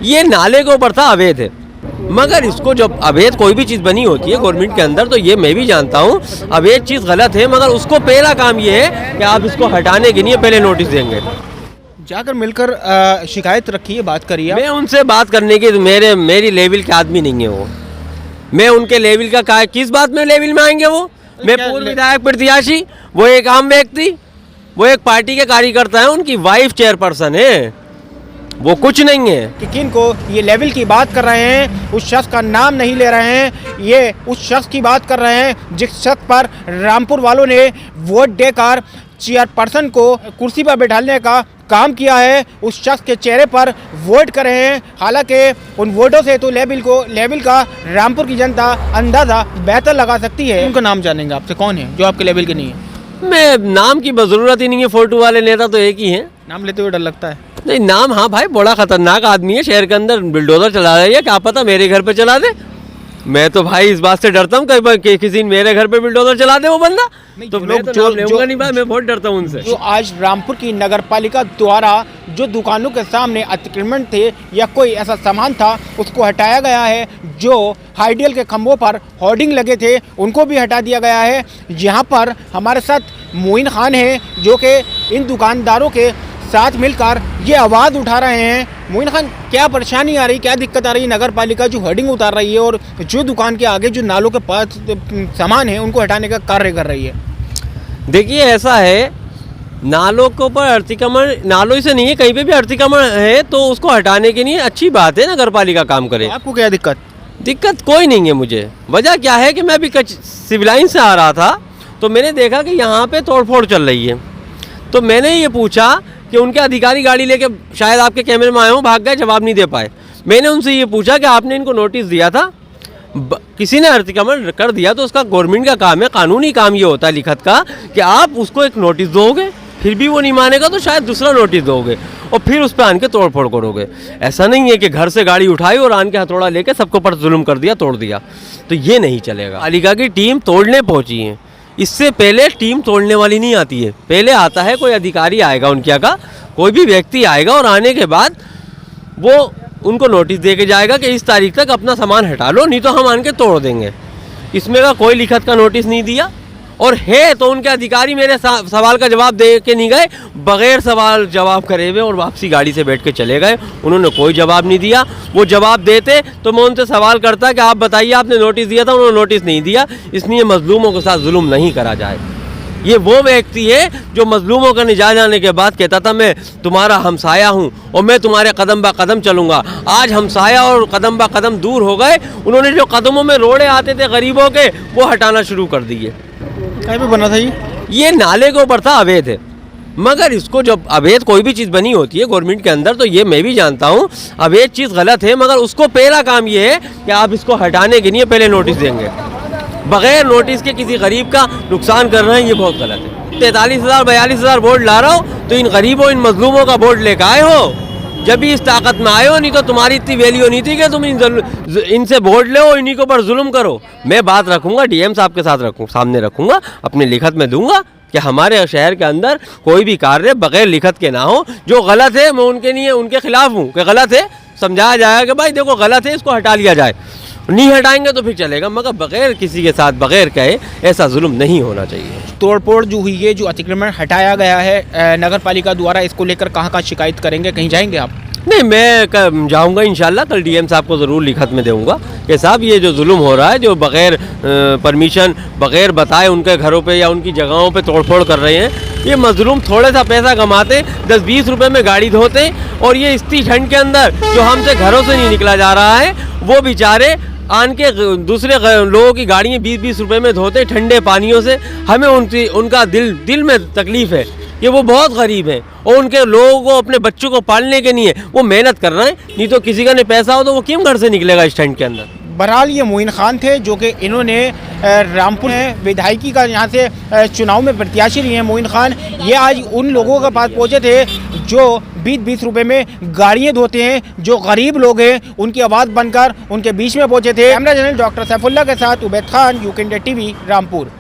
ये नाले के ऊपर था, अवैध है। मगर इसको जब अवैध कोई भी चीज़ बनी होती है गवर्नमेंट के अंदर, तो ये मैं भी जानता हूँ अवैध चीज़ गलत है, मगर उसको पहला काम ये है कि आप इसको हटाने के लिए पहले नोटिस देंगे। जाकर मिलकर शिकायत रखिए, बात करिए। मैं उनसे बात करने की मेरी लेवल के आदमी नहीं है वो। मैं उनके लेवल का किस बात में लेवल में आएंगे वो? मैं पूर्व विधायक प्रत्याशी, वो एक आम व्यक्ति, वो एक पार्टी के कार्यकर्ता है, उनकी वाइफ चेयरपर्सन है, वो कुछ नहीं है। कि किन को ये लेवल की बात कर रहे हैं, उस शख्स का नाम नहीं ले रहे हैं, ये उस शख्स की बात कर रहे हैं जिस शख्स पर रामपुर वालों ने वोट देकर चेयरपर्सन को कुर्सी पर बैठाने का काम किया है। उस शख्स के चेहरे पर वोट करे हैं। हालांकि उन वोटों से तो लेवल का रामपुर की जनता अंदाज़ा बेहतर लगा सकती है। उनका नाम जानेंगे आपसे, कौन है जो आपके लेवल के नहीं है? मैं नाम की ज़रूरत ही नहीं है, फोटो वाले नेता तो एक ही हैं। नाम लेते हुए डर लगता है? नहीं, नाम हाँ भाई, बड़ा खतरनाक आदमी है, शहर के अंदर बिल्डोजर चला रही है, क्या पता मेरे घर पे चला दे। मैं तो भाई इस बात से डरता हूँ कहीं किसी मेरे घर पे बिल्डोजर चला दे वो बंदा, तो लोग जो लेऊंगा नहीं भाई, मैं बहुत डरता हूँ उनसे। जो आज रामपुर की नगर पालिका द्वारा जो दुकानों के सामने अतिक्रमण थे या कोई ऐसा सामान था, उसको हटाया गया है। जो हाइडियल के खंभों पर होर्डिंग लगे थे, उनको भी हटा दिया गया है। यहाँ पर हमारे साथ मोइन खान है, जो कि इन दुकानदारों के साथ मिलकर ये आवाज़ उठा रहे हैं। मोइन खान, क्या परेशानी आ रही, क्या दिक्कत आ रही है? नगर पालिका जो होर्डिंग उतार रही है और जो दुकान के आगे जो नालों के पास सामान है उनको हटाने का कार्य कर रही है। देखिए, ऐसा है, नालों के ऊपर अतिक्रमण, नालों से नहीं है, कहीं पे भी अतिक्रमण है तो उसको हटाने के लिए अच्छी बात है, नगर पालिका काम करे। तो आपको क्या दिक्कत? दिक्कत कोई नहीं है मुझे। वजह क्या है कि मैं अभी सिविल लाइन से आ रहा था, तो मैंने देखा कि यहाँ पे तोड़फोड़ चल रही है, तो मैंने ये पूछा कि उनके अधिकारी गाड़ी लेके शायद आपके कैमरे में आए हों, भाग गए, जवाब नहीं दे पाए। मैंने उनसे ये पूछा कि आपने इनको नोटिस दिया था, किसी ने अतिक्रमण कर दिया तो उसका गवर्नमेंट का काम है, कानूनी काम ये होता है लिखत का कि आप उसको एक नोटिस दोगे, फिर भी वो नहीं मानेगा तो शायद दूसरा नोटिस दोगे और फिर उस पर आन के तोड़फोड़ करोगे। ऐसा नहीं है कि घर से गाड़ी उठाई और आन के हथौड़ा लेके सबको पर जुल्म कर दिया, तोड़ दिया, तो ये नहीं चलेगा। पालिका की टीम तोड़ने पहुँची है, इससे पहले टीम तोड़ने वाली नहीं आती है, पहले आता है कोई अधिकारी आएगा उनके का, कोई भी व्यक्ति आएगा और आने के बाद वो उनको नोटिस दे के जाएगा कि इस तारीख तक अपना सामान हटा लो, नहीं तो हम आन के तोड़ देंगे। इसमें का कोई लिखत का नोटिस नहीं दिया, और है तो उनके अधिकारी मेरे सवाल का जवाब दे के नहीं गए, बगैर सवाल जवाब करे हुए और वापसी गाड़ी से बैठ के चले गए। उन्होंने कोई जवाब नहीं दिया। वो जवाब देते तो मैं उनसे सवाल करता कि आप बताइए आपने नोटिस दिया था, उन्होंने नोटिस नहीं दिया, इसलिए मजलूमों के साथ जुल्म नहीं करा जाए। ये वो व्यक्ति है जो मजलूमों का निजात जाने के बाद कहता था मैं तुम्हारा हमसाया हूँ और मैं तुम्हारे कदम बा कदम चलूँगा। आज हमसाया और कदम बा कदम दूर हो गए, उन्होंने जो कदमों में रोड़े आते थे गरीबों के, वो हटाना शुरू कर दिए। कहीं पे बना था ये नाले के ऊपर था, अवैध है। मगर इसको जब अवैध कोई भी चीज़ बनी होती है गवर्नमेंट के अंदर, तो ये मैं भी जानता हूँ अवैध चीज़ गलत है, मगर उसको पहला काम ये है कि आप इसको हटाने के लिए पहले नोटिस देंगे। बगैर नोटिस के किसी गरीब का नुकसान कर रहे हैं, ये बहुत गलत है। 43,000 42,000 वोट ला रहा हो तो इन गरीबों, इन मजलूमों का वोट लेकर आए हो, जब भी इस ताकत में आए हो, नहीं तो तुम्हारी इतनी वैल्यू नहीं थी कि तुम इनसे वोट ले, इन्हीं के ऊपर जुल्म करो। मैं बात रखूंगा, डीएम साहब के साथ सामने रखूंगा, अपने लिखत में दूंगा कि हमारे शहर के अंदर कोई भी कार्य बगैर लिखत के ना हो। जो गलत है मैं उनके लिए उनके खिलाफ हूँ कि गलत है, समझाया जाएगा कि भाई देखो गलत है, इसको हटा लिया जाए। नहीं हटाएंगे तो फिर चलेगा, मगर बगैर किसी के साथ बगैर कहे ऐसा जुल्म नहीं होना चाहिए। तोड़फोड़ जो हुई है, जो अतिक्रमण हटाया गया है नगर पालिका द्वारा, इसको लेकर कहाँ शिकायत करेंगे? कहीं जाएंगे आप? नहीं, मैं जाऊंगा इंशाल्लाह, कल डीएम साहब को ज़रूर लिखत में दूंगा कि साहब ये जो जुल्म हो रहा है, जो बगैर परमिशन, बगैर बताए उनके घरों पे या उनकी जगहों पे तोड़फोड़ कर रहे हैं, ये मजलूम थोड़ा सा पैसा कमाते, 10-20 रुपए में गाड़ी धोते, और ये इतनी ठंड के अंदर जो हमसे घरों से नहीं निकला जा रहा है, वो बेचारे आन के दूसरे लोगों की गाड़ियाँ 20-20 रुपए में धोते ठंडे पानियों से। हमें उनका दिल में तकलीफ़ है, ये वो बहुत गरीब हैं और उनके लोगों को, अपने बच्चों को पालने के लिए वो मेहनत कर रहे हैं, नहीं तो किसी का नहीं पैसा हो तो वो क्यों घर से निकलेगा इस ठंड के अंदर। बहरहाल ये मोइन खान थे, जो कि इन्होंने रामपुर विधायकी का यहाँ से चुनाव में प्रत्याशी रही हैं। मोइन खान ये आज उन लोगों के पास पहुँचे थे जो 20-20 रुपए में गाड़ियाँ धोते हैं, जो गरीब लोग हैं, उनकी आवाज़ बनकर उनके बीच में पहुँचे थे। कैमरा जर्नल डॉक्टर सैफुल्लाह के साथ Ubaid Khan, UK India TV, Rampur.